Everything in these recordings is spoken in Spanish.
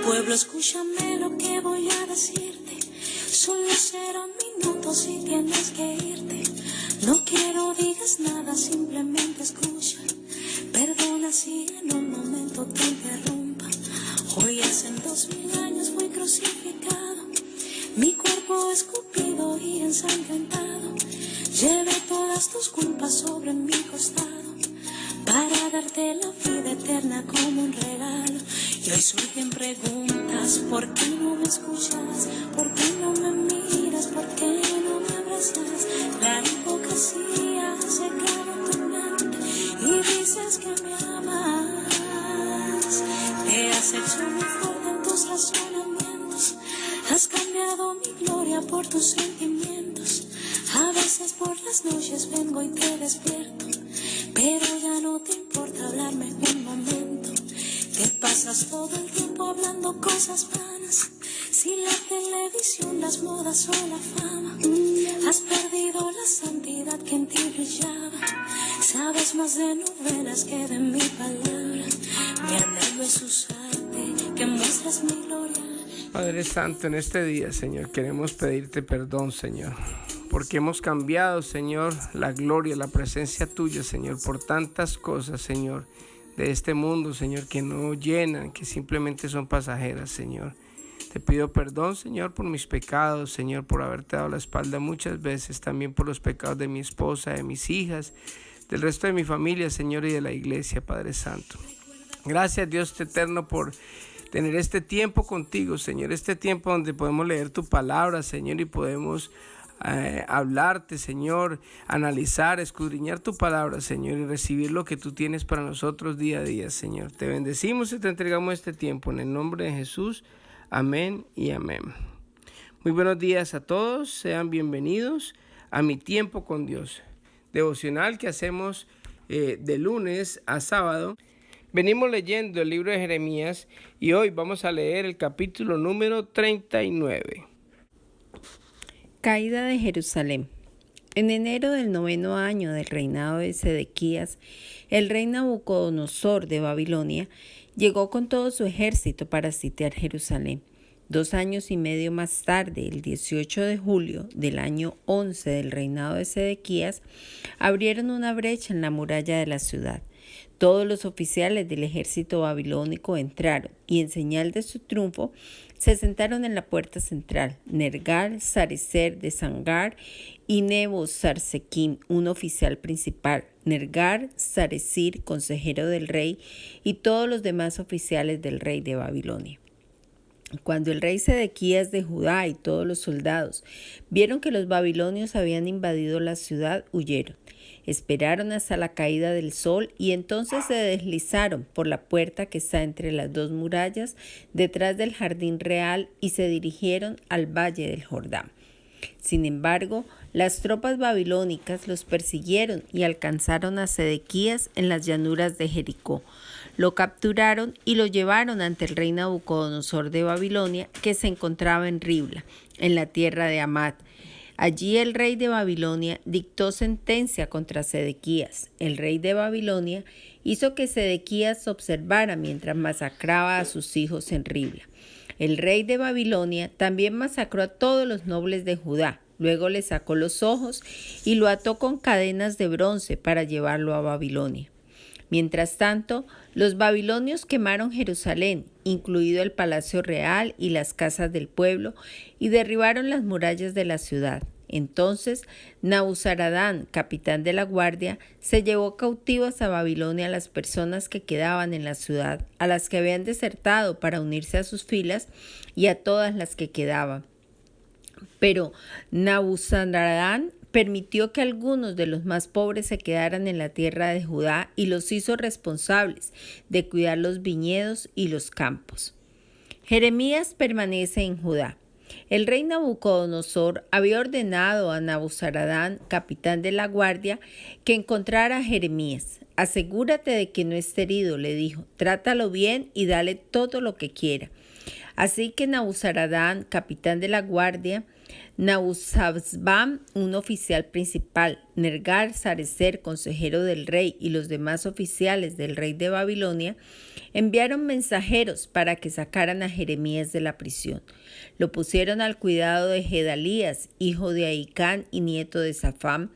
Pueblo, escúchame lo que voy a decirte. Solo serán minutos y tienes que irte. No quiero digas nada, simplemente escucha. Perdona si en un momento te interrumpa. Hoy hace 2000 años fui crucificado, mi cuerpo escupido y ensangrentado. Llevé todas tus culpas sobre mi costado, para darte la vida eterna como un regalo. Y hoy surgen preguntas: ¿por qué no me escuchas? ¿Por qué no me miras? ¿Por qué no me abrazas? La hipocresía se clava en tu mente y dices que me amas. Te has hecho muy fuerte en tus razonamientos, has cambiado mi gloria por tus sentimientos. A veces por las noches vengo y te despierto, pero ya no te importa hablarme un momento. Te pasas todo el tiempo hablando cosas vanas, si la televisión, las modas o la fama. Has perdido la santidad que en ti brillaba. Sabes más de novelas que de mi palabra. Mi anhelo es usarte, que muestras mi gloria. Padre Santo, en este día, Señor, queremos pedirte perdón, Señor, porque hemos cambiado, Señor, la gloria, la presencia tuya, Señor, por tantas cosas, Señor, de este mundo, Señor, que no llenan, que simplemente son pasajeras, Señor. Te pido perdón, Señor, por mis pecados, Señor, por haberte dado la espalda muchas veces, también por los pecados de mi esposa, de mis hijas, del resto de mi familia, Señor, y de la iglesia, Padre Santo. Gracias, Dios eterno, por tener este tiempo contigo, Señor, este tiempo donde podemos leer tu palabra, Señor, y podemos hablarte, Señor, analizar, escudriñar tu palabra, Señor, y recibir lo que tú tienes para nosotros día a día, Señor. Te bendecimos y te entregamos este tiempo en el nombre de Jesús. Amén y amén. Muy buenos días a todos, sean bienvenidos a Mi Tiempo con Dios, devocional que hacemos de lunes a sábado. Venimos leyendo el libro de Jeremías y hoy vamos a leer el capítulo número 39. Caída de Jerusalén. En enero del 9º año del reinado de Sedequías, el rey Nabucodonosor de Babilonia llegó con todo su ejército para sitiar Jerusalén. 2 años y medio más tarde, el 18 de julio del año 11 del reinado de Sedequías, abrieron una brecha en la muralla de la ciudad. Todos los oficiales del ejército babilónico entraron y en señal de su triunfo se sentaron en la puerta central. Nergal-Sarecer de Sangar y Nebo-Sarsequín, un oficial principal, Nergal-Sarecer, consejero del rey, y todos los demás oficiales del rey de Babilonia. Cuando el rey Sedequías de Judá y todos los soldados vieron que los babilonios habían invadido la ciudad, huyeron. Esperaron hasta la caída del sol y entonces se deslizaron por la puerta que está entre las dos murallas detrás del jardín real y se dirigieron al valle del Jordán. Sin embargo, las tropas babilónicas los persiguieron y alcanzaron a Sedequías en las llanuras de Jericó. Lo capturaron y lo llevaron ante el rey Nabucodonosor de Babilonia, que se encontraba en Ribla, en la tierra de Hamat. Allí el rey de Babilonia dictó sentencia contra Sedequías. El rey de Babilonia hizo que Sedequías observara mientras masacraba a sus hijos en Ribla. El rey de Babilonia también masacró a todos los nobles de Judá. Luego le sacó los ojos y lo ató con cadenas de bronce para llevarlo a Babilonia. Mientras tanto, los babilonios quemaron Jerusalén, incluido el palacio real y las casas del pueblo, y derribaron las murallas de la ciudad. Entonces, Nabuzaradán, capitán de la guardia, se llevó cautivas a Babilonia a las personas que quedaban en la ciudad, a las que habían desertado para unirse a sus filas y a todas las que quedaban. Pero Nabuzaradán permitió que algunos de los más pobres se quedaran en la tierra de Judá y los hizo responsables de cuidar los viñedos y los campos. Jeremías permanece en Judá. El rey Nabucodonosor había ordenado a Nabuzaradán, capitán de la guardia, que encontrara a Jeremías. Asegúrate de que no esté herido, le dijo. Trátalo bien y dale todo lo que quiera. Así que Nabuzaradán, capitán de la guardia, Nabuzazban, un oficial principal, Nergal-Sarecer, consejero del rey, y los demás oficiales del rey de Babilonia enviaron mensajeros para que sacaran a Jeremías de la prisión. Lo pusieron al cuidado de Gedalías, hijo de Ahicam y nieto de Safán,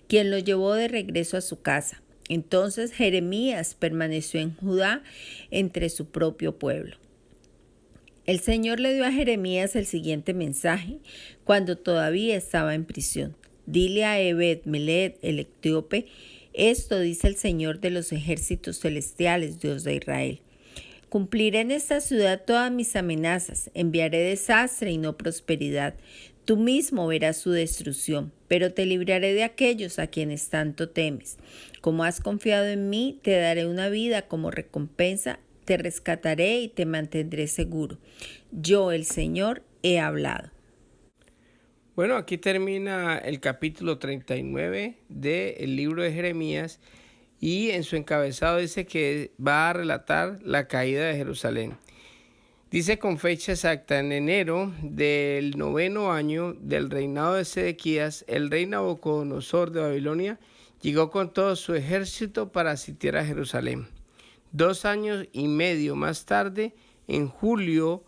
quien lo llevó de regreso a su casa. Entonces Jeremías permaneció en Judá entre su propio pueblo. El Señor le dio a Jeremías el siguiente mensaje cuando todavía estaba en prisión. Dile a Ebed-Melech, el etíope, esto dice el Señor de los ejércitos celestiales, Dios de Israel. Cumpliré en esta ciudad todas mis amenazas, enviaré desastre y no prosperidad. Tú mismo verás su destrucción, pero te libraré de aquellos a quienes tanto temes. Como has confiado en mí, te daré una vida como recompensa, te rescataré y te mantendré seguro. Yo, el Señor, he hablado. Bueno, aquí termina el capítulo 39 del libro de Jeremías y en su encabezado dice que va a relatar la caída de Jerusalén. Dice con fecha exacta, en enero del 9º año del reinado de Sedequías, el rey Nabucodonosor de Babilonia llegó con todo su ejército para sitiar a Jerusalén. 2 años y medio más tarde, en julio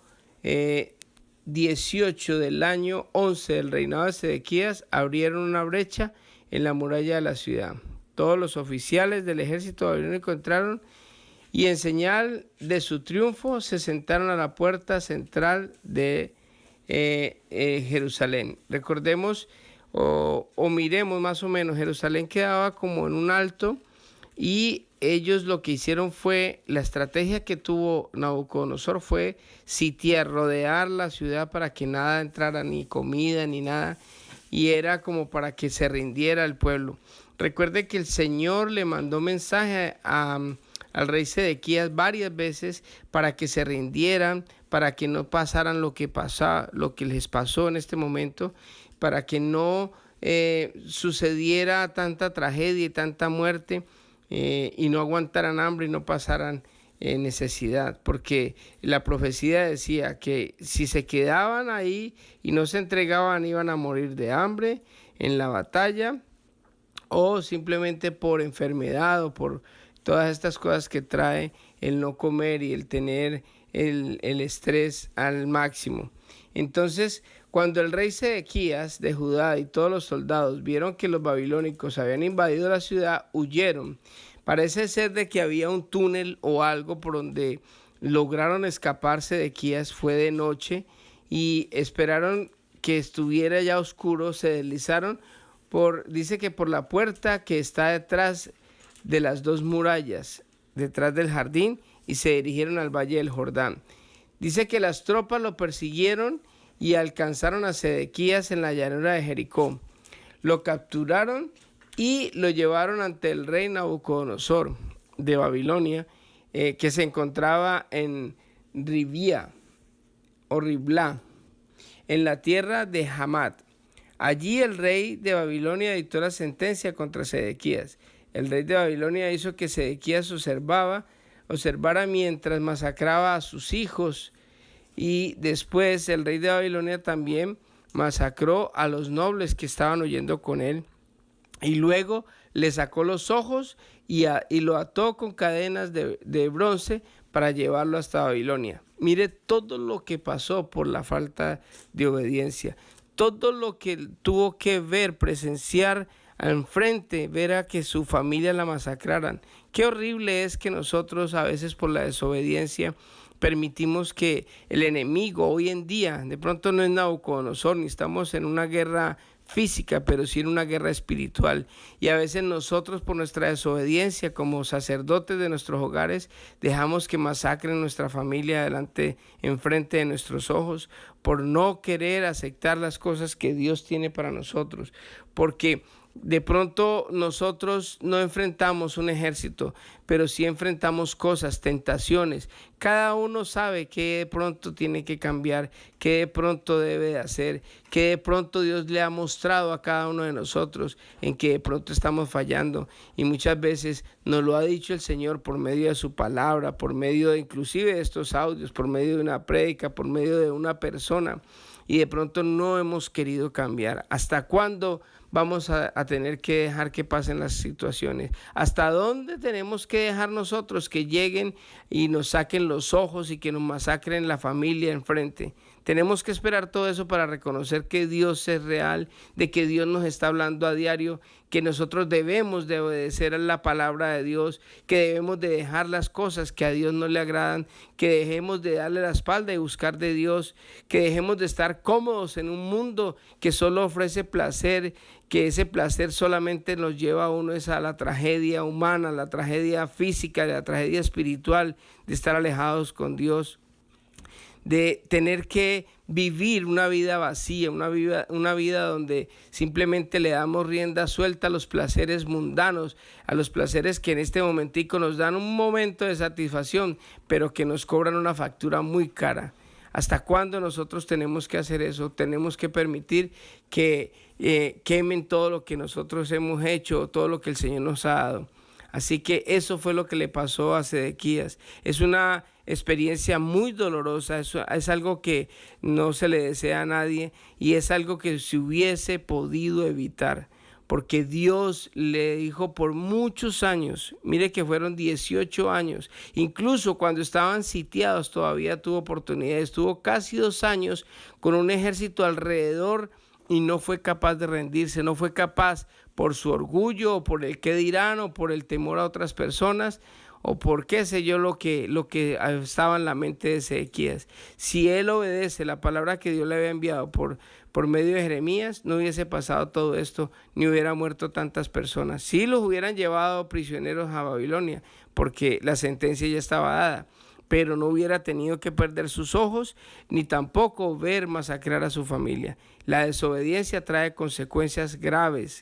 18 del año 11 del reinado de Sedequías, abrieron una brecha en la muralla de la ciudad. Todos los oficiales del ejército babilónico entraron y en señal de su triunfo se sentaron a la puerta central de Jerusalén. Recordemos o miremos más o menos, Jerusalén quedaba como en un alto y ellos lo que hicieron fue, la estrategia que tuvo Nabucodonosor fue sitiar, rodear la ciudad para que nada entrara, ni comida, ni nada, y era como para que se rindiera el pueblo. Recuerde que el Señor le mandó mensaje al rey Sedequías varias veces para que se rindieran, para que no pasaran lo que les pasó en este momento, para que no sucediera tanta tragedia y tanta muerte, y no aguantaran hambre y no pasaran necesidad, porque la profecía decía que si se quedaban ahí y no se entregaban iban a morir de hambre en la batalla o simplemente por enfermedad o por todas estas cosas que trae el no comer y el tener el estrés al máximo. Entonces, cuando el rey Sedequías de Judá y todos los soldados vieron que los babilónicos habían invadido la ciudad, huyeron. Parece ser de que había un túnel o algo por donde lograron escapar. Sedequías fue de noche y esperaron que estuviera ya oscuro, se deslizaron dice que por la puerta que está detrás de las 2 murallas, detrás del jardín, y se dirigieron al valle del Jordán. Dice que las tropas lo persiguieron y alcanzaron a Sedequías en la llanura de Jericó. Lo capturaron y lo llevaron ante el rey Nabucodonosor de Babilonia, que se encontraba en Ribla, en la tierra de Hamat. Allí el rey de Babilonia dictó la sentencia contra Sedequías. El rey de Babilonia hizo que Sedequías observara mientras masacraba a sus hijos, y después el rey de Babilonia también masacró a los nobles que estaban huyendo con él, y luego le sacó los ojos y lo ató con cadenas de bronce para llevarlo hasta Babilonia. Mire todo lo que pasó por la falta de obediencia, todo lo que tuvo que ver, presenciar enfrente, ver a que su familia la masacraran. Qué horrible es que nosotros a veces por la desobediencia permitimos que el enemigo hoy en día, de pronto no es Nabucodonosor, ni estamos en una guerra física, pero sí en una guerra espiritual. Y a veces nosotros por nuestra desobediencia como sacerdotes de nuestros hogares dejamos que masacren nuestra familia enfrente de nuestros ojos, por no querer aceptar las cosas que Dios tiene para nosotros, porque de pronto nosotros no enfrentamos un ejército, pero sí enfrentamos cosas, tentaciones. Cada uno sabe qué de pronto tiene que cambiar, qué de pronto debe de hacer, qué de pronto Dios le ha mostrado a cada uno de nosotros en que de pronto estamos fallando. Y muchas veces nos lo ha dicho el Señor por medio de su palabra, por medio de inclusive de estos audios, por medio de una prédica, por medio de una persona. y de pronto no hemos querido cambiar. ¿Hasta cuándo vamos a tener que dejar que pasen las situaciones? ¿Hasta dónde tenemos que dejar nosotros que lleguen y nos saquen los ojos y que nos masacren la familia enfrente? Tenemos que esperar todo eso para reconocer que Dios es real, de que Dios nos está hablando a diario, que nosotros debemos de obedecer a la palabra de Dios, que debemos de dejar las cosas que a Dios no le agradan, que dejemos de darle la espalda y buscar de Dios, que dejemos de estar cómodos en un mundo que solo ofrece placer, que ese placer solamente nos lleva a uno a la tragedia humana, la tragedia física, la tragedia espiritual, de estar alejados con Dios, de tener que vivir una vida vacía, una vida donde simplemente le damos rienda suelta a los placeres mundanos, a los placeres que en este momentico nos dan un momento de satisfacción, pero que nos cobran una factura muy cara. ¿Hasta cuándo nosotros tenemos que hacer eso? Tenemos que permitir que quemen todo lo que nosotros hemos hecho, todo lo que el Señor nos ha dado. Así que eso fue lo que le pasó a Sedequías. Es una experiencia muy dolorosa, es algo que no se le desea a nadie y es algo que se hubiese podido evitar, porque Dios le dijo por muchos años, mire que fueron 18 años, incluso cuando estaban sitiados todavía tuvo oportunidades, estuvo casi 2 años con un ejército alrededor y no fue capaz de rendirse, no fue capaz por su orgullo o por el qué dirán o por el temor a otras personas o por qué sé yo lo que estaba en la mente de Sedequías. Si él obedece la palabra que Dios le había enviado por medio de Jeremías, no hubiese pasado todo esto, ni hubiera muerto tantas personas. Sí los hubieran llevado prisioneros a Babilonia, porque la sentencia ya estaba dada, pero no hubiera tenido que perder sus ojos, ni tampoco ver masacrar a su familia. La desobediencia trae consecuencias graves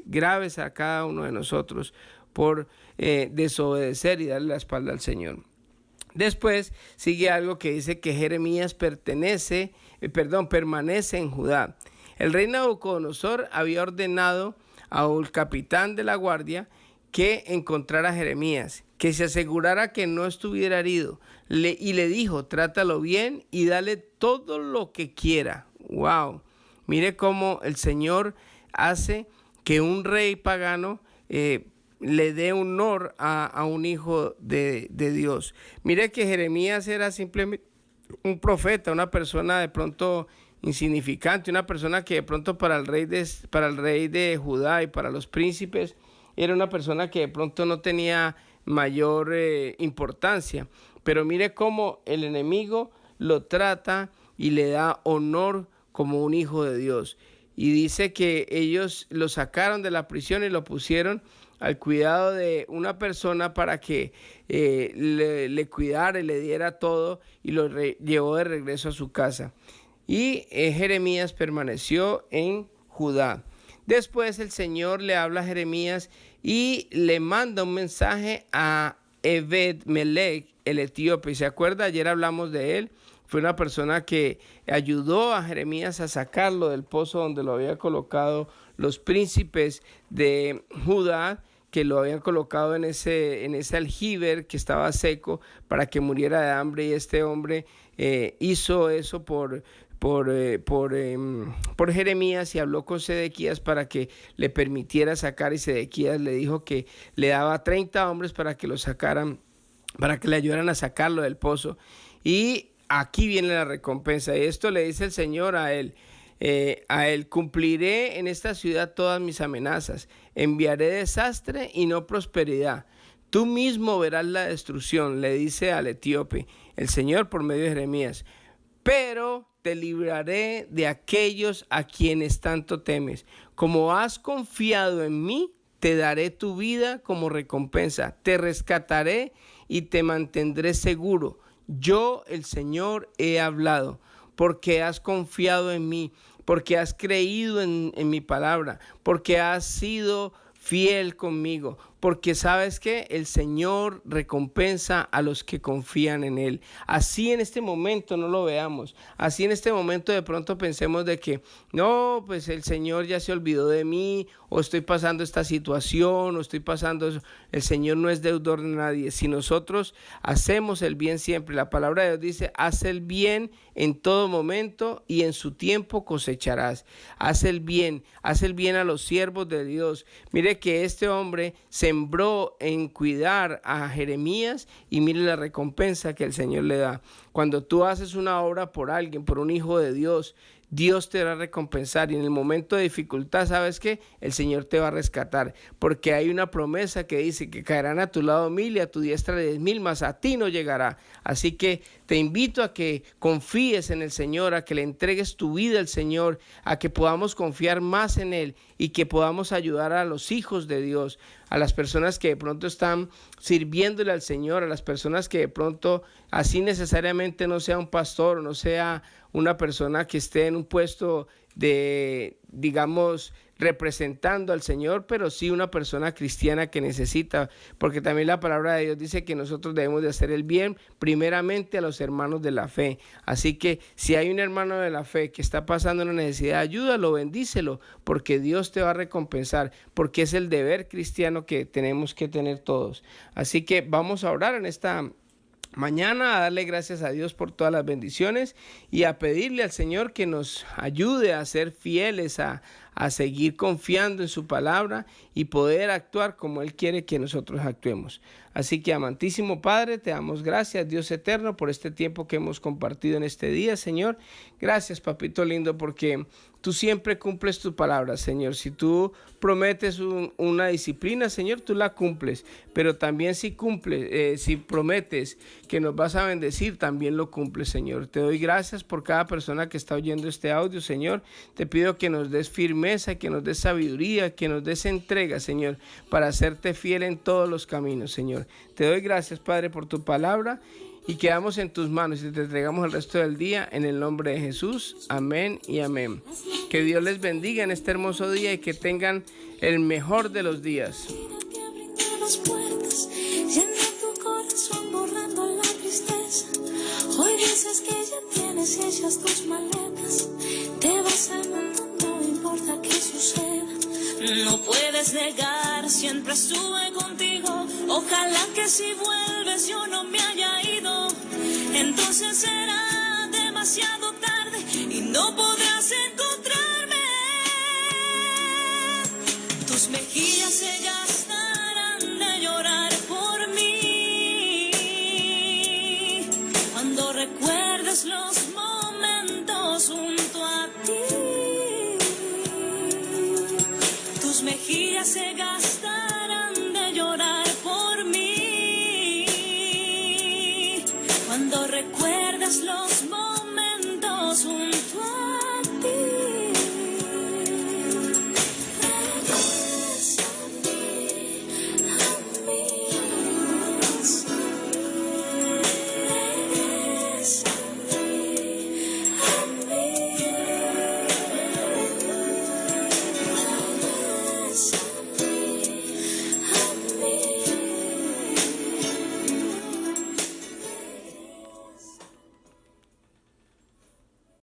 a cada uno de nosotros por desobedecer y darle la espalda al Señor. Después sigue algo que dice que Jeremías permanece en Judá. El rey Nabucodonosor había ordenado al capitán de la guardia que encontrara a Jeremías, que se asegurara que no estuviera herido, y le dijo, trátalo bien y dale todo lo que quiera. ¡Wow! Mire cómo el Señor hace que un rey pagano le dé honor a un hijo de Dios. Mire que Jeremías era simplemente un profeta, una persona de pronto insignificante, una persona que de pronto para el rey de Judá y para los príncipes era una persona que de pronto no tenía mayor importancia. Pero mire cómo el enemigo lo trata y le da honor como un hijo de Dios. Y dice que ellos lo sacaron de la prisión y lo pusieron al cuidado de una persona para que le cuidara y le diera todo y lo llevó de regreso a su casa. Y Jeremías permaneció en Judá. Después el Señor le habla a Jeremías y le manda un mensaje a Ebed-Melech, el etíope. ¿Se acuerda? Ayer hablamos de él. Fue una persona que ayudó a Jeremías a sacarlo del pozo donde lo había colocado los príncipes de Judá, que lo habían colocado en ese aljibe que estaba seco para que muriera de hambre, y este hombre hizo eso por Jeremías y habló con Sedequías para que le permitiera sacar, y Sedequías le dijo que le daba 30 hombres para que lo sacaran, para que le ayudaran a sacarlo del pozo. Y aquí viene la recompensa, y esto le dice el Señor a él. Cumpliré en esta ciudad todas mis amenazas, enviaré desastre y no prosperidad. Tú mismo verás la destrucción, le dice al etíope el Señor por medio de Jeremías. Pero te libraré de aquellos a quienes tanto temes. Como has confiado en mí, te daré tu vida como recompensa. Te rescataré y te mantendré seguro. Yo, el Señor, he hablado. Porque has confiado en mí, porque has creído en mi palabra, porque has sido fiel conmigo, porque sabes que el Señor recompensa a los que confían en Él. Así en este momento no lo veamos, así en este momento de pronto pensemos de que no, pues el Señor ya se olvidó de mí, o estoy pasando esta situación, o estoy pasando eso. El Señor no es deudor de nadie. Si nosotros hacemos el bien siempre, la palabra de Dios dice, haz el bien en todo momento y en su tiempo cosecharás. Haz el bien a los siervos de Dios. Mire que este hombre sembró en cuidar a Jeremías y mire la recompensa que el Señor le da. Cuando tú haces una obra por alguien, por un hijo de Dios, Dios te va a recompensar y en el momento de dificultad, ¿sabes qué? El Señor te va a rescatar, porque hay una promesa que dice que caerán a tu lado 1000 y a tu diestra 10,000, mas a ti no llegará. Así que te invito a que confíes en el Señor, a que le entregues tu vida al Señor, a que podamos confiar más en Él y que podamos ayudar a los hijos de Dios, a las personas que de pronto están sirviéndole al Señor, a las personas que de pronto así necesariamente no sea un pastor o no sea una persona que esté en un puesto de, digamos, representando al Señor, pero sí una persona cristiana que necesita, porque también la palabra de Dios dice que nosotros debemos de hacer el bien primeramente a los hermanos de la fe. Así que si hay un hermano de la fe que está pasando una necesidad, ayúdalo, bendícelo, porque Dios te va a recompensar, porque es el deber cristiano que tenemos que tener todos. Así que vamos a orar en esta mañana, a darle gracias a Dios por todas las bendiciones y a pedirle al Señor que nos ayude a ser fieles, a seguir confiando en su palabra y poder actuar como Él quiere que nosotros actuemos. Así que, amantísimo Padre, te damos gracias, Dios eterno, por este tiempo que hemos compartido en este día, Señor. Gracias, papito lindo, porque tú siempre cumples tu palabra, Señor. Si tú prometes una disciplina, Señor, tú la cumples. Pero también si prometes que nos vas a bendecir, también lo cumples, Señor. Te doy gracias por cada persona que está oyendo este audio, Señor. Te pido que nos des firmeza, que nos des sabiduría, que nos des entrega, Señor, para hacerte fiel en todos los caminos, Señor. Te doy gracias, Padre, por tu palabra. Y quedamos en tus manos y te entregamos el resto del día en el nombre de Jesús. Amén y amén. Que Dios les bendiga en este hermoso día y que tengan el mejor de los días. Que abriendo las puertas, llena tu corazón borrando la tristeza. Hoy dices que ya tienes hechas tus maletas. Te vas al mundo, no importa qué suceda. No puedes negar, siempre estuve contigo. Ojalá que si vuelves yo no me haya ido. Entonces será demasiado tarde y no podrás encontrarme. Tus mejillas se gastarán de llorar por mí. Cuando recuerdes los momentos junto a ti. Tus mejillas se gastarán de llorar por mí. Cuando recuerdas los